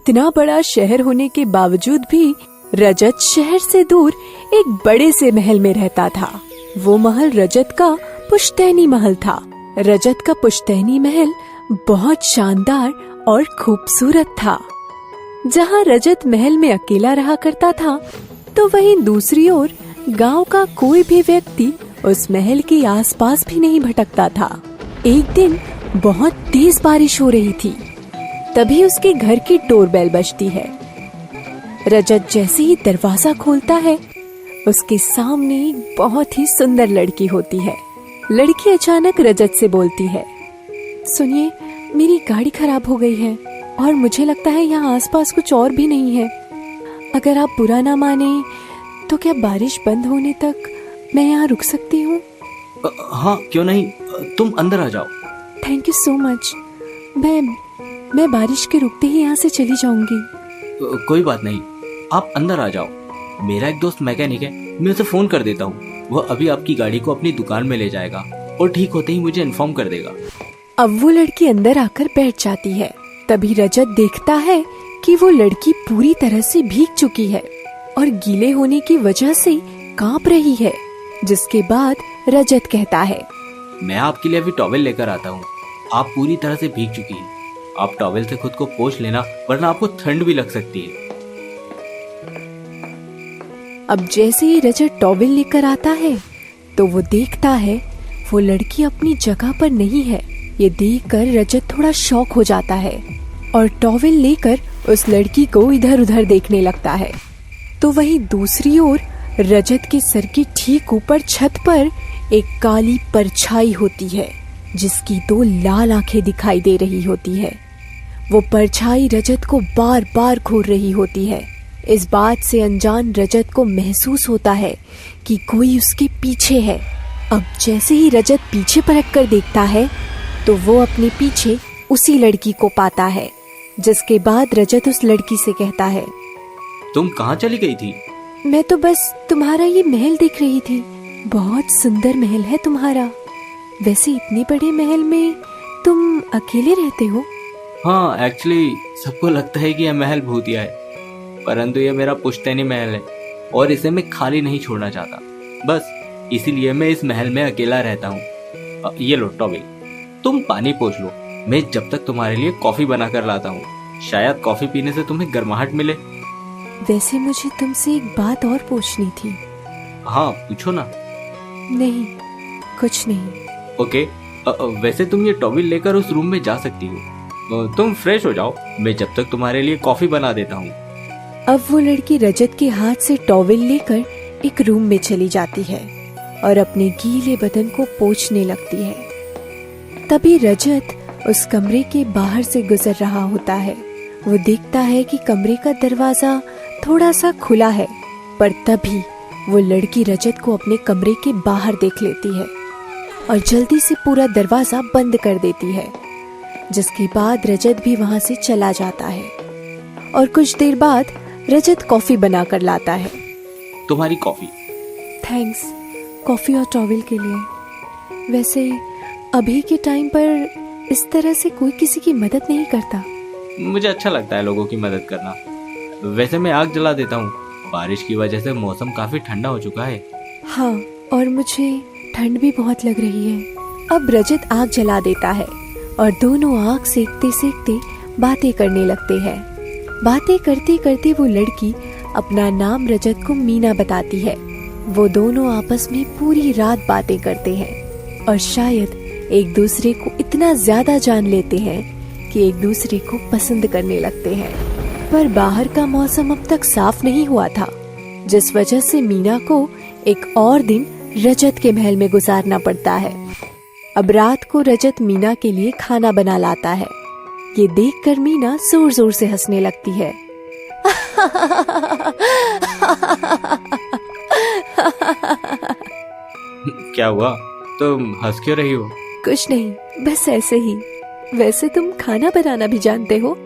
इतना बड़ा शहर होने के बावजूद भी रजत शहर से दूर एक बड़े से महल में रहता था। वो महल रजत का पुश्तैनी महल था। रजत का पुश्तैनी महल बहुत शानदार और खूबसूरत था। जहाँ रजत महल में अकेला रहा करता था, तो वहीं दूसरी ओर गांव का कोई भी व्यक्ति उस महल के आसपास भी नहीं भटकता था। एक दिन बहुत तेज बारिश हो रही थी। तभी उसके घर की डोरबेल बजती है। रजत जैसे ही दरवाजा खोलता है, उसके सामने एक बहुत ही सुंदर लड़की होती है। लड़की अचानक रजत से बोलती है, सुनिए, मेरी गाड़ी खराब हो गई है और मुझे लगता है यहाँ आसपास कुछ और भी नहीं है। अगर आप बुरा ना माने तो क्या बारिश बंद होने तक मैं यहाँ रुक सकती हूँ? हाँ, क्यों नहीं, तुम अंदर आ जाओ। Thank you so much. मैं बारिश के रुकते ही यहाँ से चली जाऊंगी। कोई बात नहीं, आप अंदर आ जाओ। मेरा एक दोस्त मैकेनिक है, मैं उसे फोन कर देता हूँ। वह अभी आपकी गाड़ी को अपनी दुकान में ले जाएगा और ठीक होते ही मुझे इन्फॉर्म कर देगा। अब वो लड़की अंदर आकर बैठ जाती है। तभी रजत देखता है कि वो लड़की पूरी तरह से भीग चुकी है और गीले होने की वजह से कांप रही है। जिसके बाद रजत कहता है, मैं आपके लिए अभी टॉवेल लेकर आता हूँ। आप पूरी तरह से भीग चुकी हैं। आप टॉवेल से खुद को पोंछ लेना, वरना आपको ठंड भी लग सकती है। अब जैसे ही रजत टॉवेल लेकर आता है, तो वो देखता है वो लड़की अपनी जगह पर नहीं है। ये देखकर रजत थोड़ा शॉक हो जाता है और टॉवेल लेकर उस लड़की को इधर उधर देखने लगता है। तो वहीं दूसरी ओर रजत के सर के ठीक ऊपर छत पर एक काली परछाई होती है, जिसकी 2 लाल आंखें दिखाई दे रही होती है। वो परछाई रजत को बार बार घूर रही होती है। इस बात से अनजान रजत को महसूस होता है कि कोई उसके पीछे है। अब जैसे ही रजत पीछे पलट कर देखता है, तो वो अपने पीछे उसी लड़की को पाता है। जिसके बाद रजत उस लड़की से कहता है, तुम कहाँ चली गई थी? मैं तो बस तुम्हारा ये महल देख रही थी। बहुत सुंदर महल है तुम्हारा। वैसे इतने बड़े महल में तुम अकेले रहते हो? हाँ, एक्चुअली सबको लगता है कि यह महल भूतिया है, परंतु यह मेरा पुश्तैनी महल है और इसे मैं खाली नहीं छोड़ना चाहता। बस इसीलिए मैं इस महल में अकेला रहता हूँ। ये लो टॉवेल, तुम पानी पोंछ लो। मैं जब तक तुम्हारे लिए कॉफी बनाकर लाता हूँ। शायद कॉफी पीने से तुम्हें गर्माहट मिले। वैसे मुझे तुमसे एक बात और पूछनी थी। हाँ, पूछो ना। नहीं, कुछ नहीं। ओके, वैसे तुम ये टॉवेल लेकर उस रूम में जा सकती हो। तुम फ्रेश हो जाओ, मैं जब तक तुम्हारे लिए कॉफी बना देता हूँ। अब वो लड़की रजत के हाथ से टॉवेल लेकर एक रूम में चली जाती है और अपने गीले बदन को पोंछने लगती है। तभी रजत उस कमरे के बाहर से गुजर रहा होता है। वो देखता है कि कमरे का दरवाजा थोड़ा सा खुला है, पर तभी वो लड़की रजत को अपने कमरे के बाहर देख लेती है और जल्दी से पूरा दरवाजा बंद कर देती है। जिसके बाद रजत भी वहां से चला जाता है और कुछ देर बाद रजत कॉफी बनाकर लाता है। तुम्हारी कॉफी। थैंक्स, कॉफी और टॉवेल के लिए। वैसे अभी के टाइम पर इस तरह से कोई किसी की मदद नहीं करता। मुझे अच्छा लगता है लोगों की मदद करना। वैसे मैं आग जला देता हूँ। बारिश की वजह से मौसम काफी ठंडा हो चुका है। हाँ, और मुझे ठंड भी बहुत लग रही है। अब रजत आग जला देता है और दोनों आग सेकते सेकते बातें करने लगते हैं। बातें करते करते वो लड़की अपना नाम रजत को मीना बताती है। वो दोनों आपस में पूरी रात बातें करते हैं और शायद एक दूसरे को इतना ज्यादा जान लेते हैं कि एक दूसरे को पसंद करने लगते हैं। पर बाहर का मौसम अब तक साफ नहीं हुआ था, जिस वजह से मीना को एक और दिन रजत के महल में गुजारना पड़ता है। अब रात को रजत मीना के लिए खाना बना लाता है। ये देखकर मीना जोर जोर से हंसने लगती है। क्या हुआ? तुम हंस क्यों रही हो? कुछ नहीं, बस ऐसे ही। वैसे तुम खाना बनाना भी जानते हो?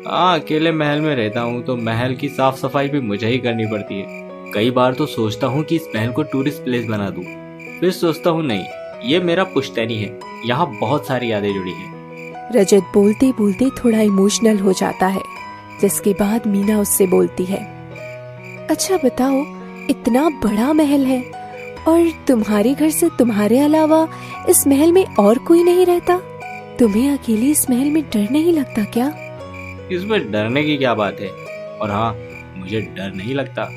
हाँ, अकेले महल में रहता हूँ तो महल की साफ सफाई भी मुझे ही करनी पड़ती है। कई बार तो सोचता हूँ कि इस महल को टूरिस्ट प्लेस बना दूँ, फिर सोचता हूँ नहीं, ये मेरा पुश्तैनी है, यहाँ बहुत सारी यादें जुड़ी हैं। रजत बोलते बोलते थोड़ा इमोशनल हो जाता है। जिसके बाद मीना उससे बोलती है, अच्छा बताओ, इतना बड़ा महल है और तुम्हारे घर से तुम्हारे अलावा इस महल में और कोई नहीं रहता, तुम्हें अकेले इस महल में डर नहीं लगता क्या? इसमें डरने की क्या बात है, और हाँ, मुझे डर नहीं लगता।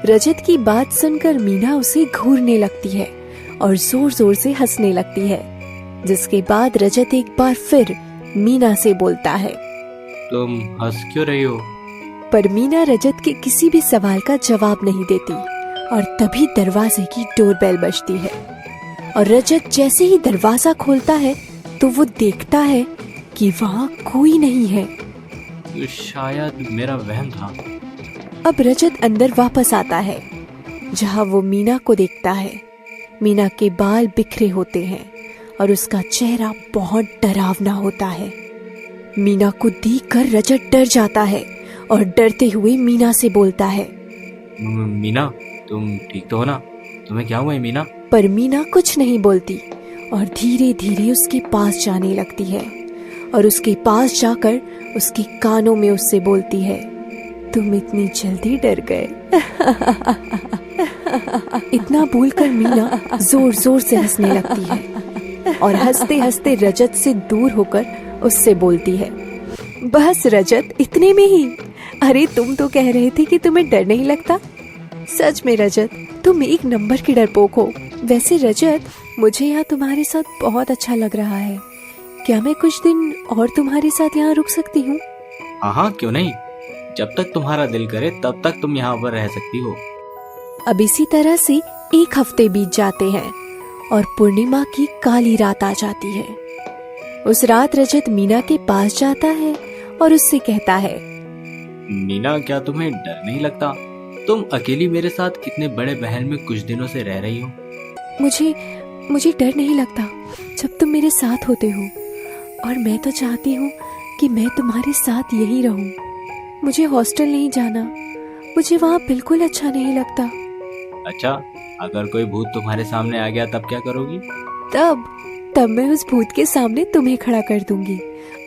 रजत की बात सुनकर मीना उसे घूरने लगती है और जोर जोर से हंसने लगती है, जिसके बाद रजत एक बार फिर मीना से बोलता है, तुम हंस क्यों रही हो? पर मीना रजत के किसी भी सवाल का जवाब नहीं देती और तभी दरवाजे की डोरबेल बजती है और रजत जैसे ही दरवाजा खोलता है तो वो देखता है कि वहाँ कोई नहीं है। तो शायद मेरा वहम था। अब रजत अंदर वापस आता है, जहाँ वो मीना को देखता है। मीना के बाल बिखरे होते हैं और उसका चेहरा बहुत डरावना होता है। मीना को देखकर रजत डर जाता है और डरते हुए मीना से बोलता है, मीना, तुम ठीक तो हो ना? तुम्हें क्या हुआ है मीना? पर मीना कुछ नहीं बोलती और धीरे धीरे उसके पास जाने लगती है और उसके पास जाकर उसके कानों में उससे बोलती है, तुम इतनी जल्दी डर गए। इतना बोलकर मीना जोर जोर से हंसने लगती है और हंसते हंसते रजत से दूर होकर उससे बोलती है, बस रजत, इतने में ही? अरे तुम तो कह रहे थे कि तुम्हें डर नहीं लगता। सच में रजत, तुम एक नंबर की डरपोक हो। वैसे रजत, मुझे यहाँ तुम्हारे साथ बहुत अच्छा लग रहा है। क्या मैं कुछ दिन और तुम्हारे साथ यहाँ रुक सकती हूँ? हाँ, क्यों नहीं। जब तक तुम्हारा दिल करे तब तक तुम यहाँ पर रह सकती हो। अब इसी तरह से 1 हफ्ते बीत जाते हैं और पूर्णिमा की काली रात आ जाती है। उस रात रजत मीना के पास जाता है और उससे कहता है, मीना, क्या तुम्हें डर नहीं लगता? तुम अकेली मेरे साथ इतने बड़े महल में कुछ दिनों से रह रही हो। मुझे डर नहीं लगता जब तुम मेरे साथ होते हो, और मैं तो चाहती हूँ कि मैं तुम्हारे साथ यही रहूं। मुझे हॉस्टल नहीं जाना, मुझे वहाँ बिल्कुल अच्छा नहीं लगता। अच्छा, अगर कोई भूत तुम्हारे सामने आ गया तब क्या करोगी? तब मैं उस भूत के सामने तुम्हें खड़ा कर दूंगी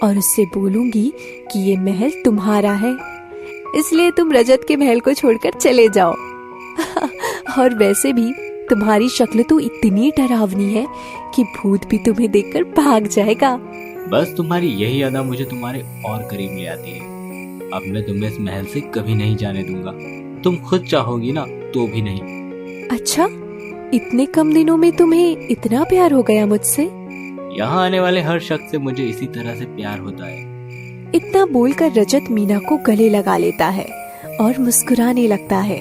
और उससे बोलूंगी कि ये महल तुम्हारा है, इसलिए तुम रजत के महल को छोड़कर चले जाओ। और वैसे भी तुम्हारी शक्ल तो इतनी डरावनी है कि भूत भी तुम्हें देखकर भाग जाएगा। बस तुम्हारी यही अदा मुझे तुम्हारे और करीब ले आती है। अब मैं तुम्हें इस महल से कभी नहीं जाने दूंगा। तुम खुद चाहोगी ना तो भी नहीं। अच्छा, इतने कम दिनों में तुम्हें इतना प्यार हो गया मुझसे? यहाँ आने वाले हर शख्स से मुझे इसी तरह से प्यार होता है। इतना बोलकर रजत मीना को गले लगा लेता है और मुस्कुराने लगता है।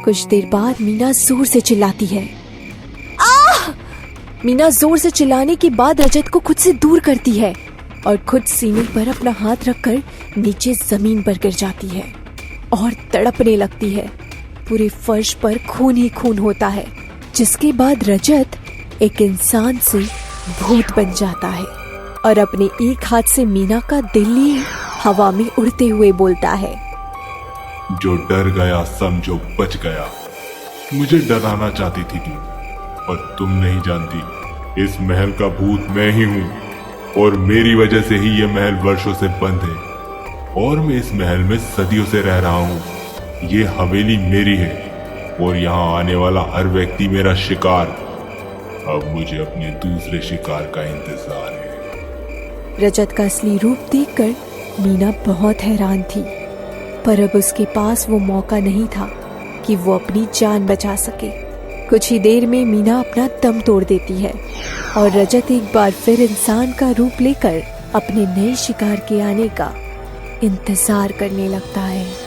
कुछ देर बाद मीना जोर से चिल्लाती है, आह! मीना जोर से चिल्लाने के बाद रजत को खुद से दूर करती है और खुद सीने पर अपना हाथ रखकर नीचे जमीन पर गिर जाती है और तड़पने लगती है। पूरे फर्श पर खून ही खून होता है, जिसके बाद रजत एक इंसान से भूत बन जाता है और अपने एक हाथ से मीना का दिल लिए हवा में उड़ते हुए बोलता है, जो डर गया समझो बच गया। मुझे डराना चाहती थी तुम, और तुम नहीं जानती इस महल का भूत मैं ही हूँ, और मेरी वजह से ही ये महल वर्षों से बंद है, और मैं इस महल में सदियों से रह रहा हूँ। ये हवेली मेरी है और यहाँ आने वाला हर व्यक्ति मेरा शिकार। अब मुझे अपने दूसरे शिकार का इंतजार है। रजत का असली रूप देखकर मीना बहुत हैरान थी, पर अब उसके पास वो मौका नहीं था कि वो अपनी जान बचा सके। कुछ ही देर में मीना अपना दम तोड़ देती है और रजत एक बार फिर इंसान का रूप लेकर अपने नए शिकार के आने का इंतजार करने लगता है।